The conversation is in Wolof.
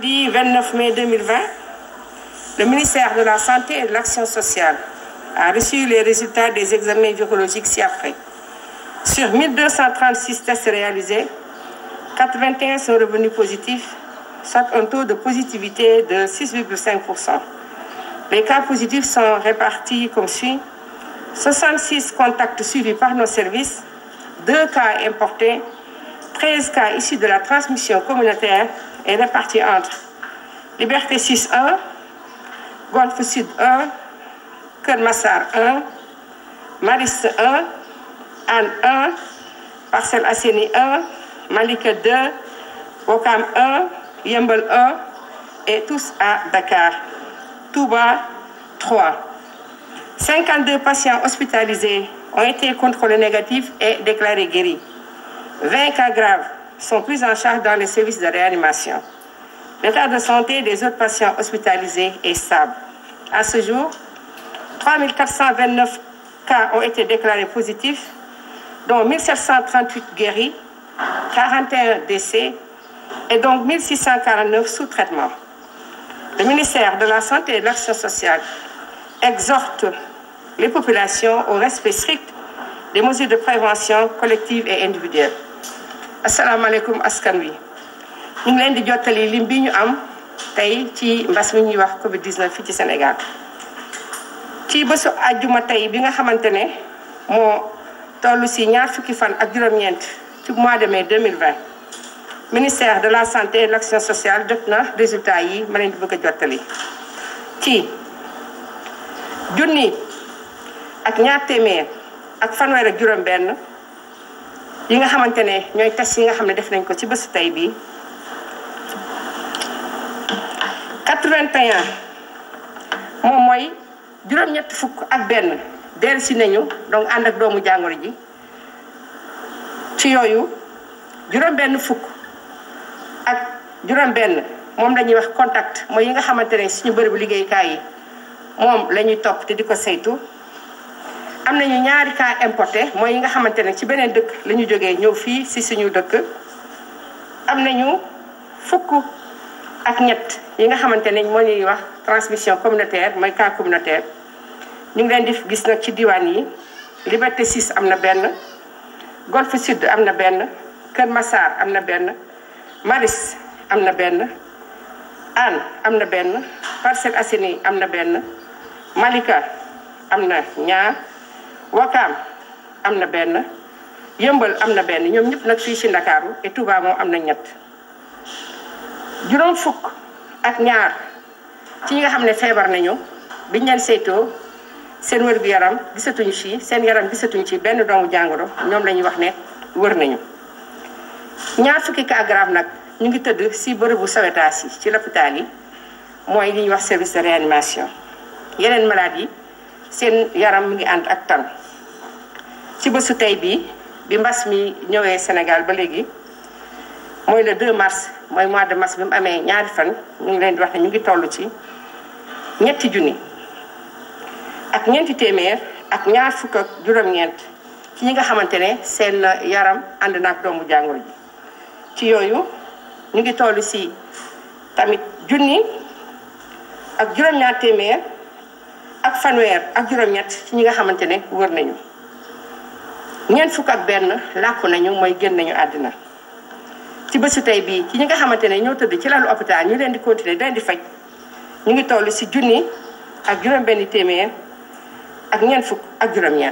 Mercredi 29 mai 2020, le ministère de la Santé et de l'Action sociale a reçu les résultats des examens virologiques ci-après. Sur 1236 tests réalisés, 81 sont revenus positifs, soit un taux de positivité de 6,5%. Les cas positifs sont répartis comme suit. 66 contacts suivis par nos services, 2 cas importés, 13 cas issus de la transmission communautaire et répartis entre Liberté 6 1, Golf Sud 1, Keur Massar 1, Mariste 1, Hann 1, Parcelles Assainies 1, Malika 2, Ouakam 1, Yeumbeul 1 et tous à Dakar. Touba 3. 52 patients hospitalisés ont été contrôlés négatifs et déclarés guéris. 20 cas graves sont pris en charge dans les services de réanimation. L'état de santé des autres patients hospitalisés est stable. À ce jour, 3429 cas ont été déclarés positifs, dont 1738 guéris, 41 décès et donc 1649 sous traitement. Le ministère de la Santé et de l'Action sociale exhorte les populations au respect strict des mesures de prévention collective et individuelle. asalaamaaleykum askan wi ñu ngi leen di jottali lim bi ñu am tey ci mbas mi ñuy wax Covid-19 fii ci Sénégal. ci bésu àjjuma tey bi nga xamante ne moo toll si ñaar fukki fan ak juróom-ñeent ci mois de mai 2020 ministère de la santé et de l'action sociale jot na résultats yi ma leen di bëgg a jottali. ci junni ak ñaar téeméer ak fanweer ak juróom-benn yi nga xamante ne ñooy test yi nga xam ne def nañ ko ci bésu tey bi 81 moom mooy juróom-ñett fukk ak benn dellu si nañu donc ànd ak doomu jàngoro ji ci yooyu juróom-benn fukk ak juróom-benn moom la ñuy wax contact mooy yi nga xamante ne suñu bërëbu liggéeykaay yi moom la ñuy topp te di ko saytu. am nañu ñaari cas importé mooy yi nga xamante ne ci beneen dëkk la ñu jógee ñëw fii si suñu dëkk. am nañu fukk ak ñett yi nga xamante ne moo ñuy wax transmission communautaire mooy cas communautaire ñu ngi leen di gis nag ci diwaan yi Liberté 6 am na benn, Golf Sud am na benn, Keur Massar am na benn, Mariste am na benn, Hann am na benn, Parcelles Assainies am na benn, Malika am na ñaar, Ouakam am na benn, Yeumbeul am na benn, ñoom ñëpp nag fii ci Ndakaaru et Touba moom am na ñett. juróom fukk ak ñaar ci ñi nga xam ne feebar nañu biñ leen saytoo seen wér gu yaram gisatuñu ci seen yaram gisatuñu ci benn doomu jàngoro ñoom la ñuy wax ne wër nañu. ñaar fukki cas grave nag ñu ngi tëdd ci bërëbu sawetaas yi ci l'hôpital yi mooy li ñuy wax service de réanimation. yeneen malade yi seen yaram mu ngi ànd ak tan. ci bésu tey bi mbas mi ñëwee Sénégal ba léegi mooy le 2 mars mooy mois de mars bi mu amee ñaari fan ñu ngi leen di wax ne ñu ngi toll ci ñetti junni ak ñeenti téeméer ak ñaar fukk ak juróom-ñeent ci ñi nga xamante ne seen yaram ànd na ak doomu jàngoro ji. ci yooyu ñu ngi toll ci tamit junni ak juróom-ñaar téeméer ak fanweer ak juróom-ñett ci ñi nga xamante ne wër nañu. ñeent fukk ak benn làkku nañu mooy génn nañu àddina. ci bésu tey bii ci ñi nga xamante ne ñoo tëdd ci lalu hôpital ñu leen di continuer di leen di faj ñu ngi toll ci junni ak juróom-benn téeméer ak ñeent fukk ak juróom-ñeent.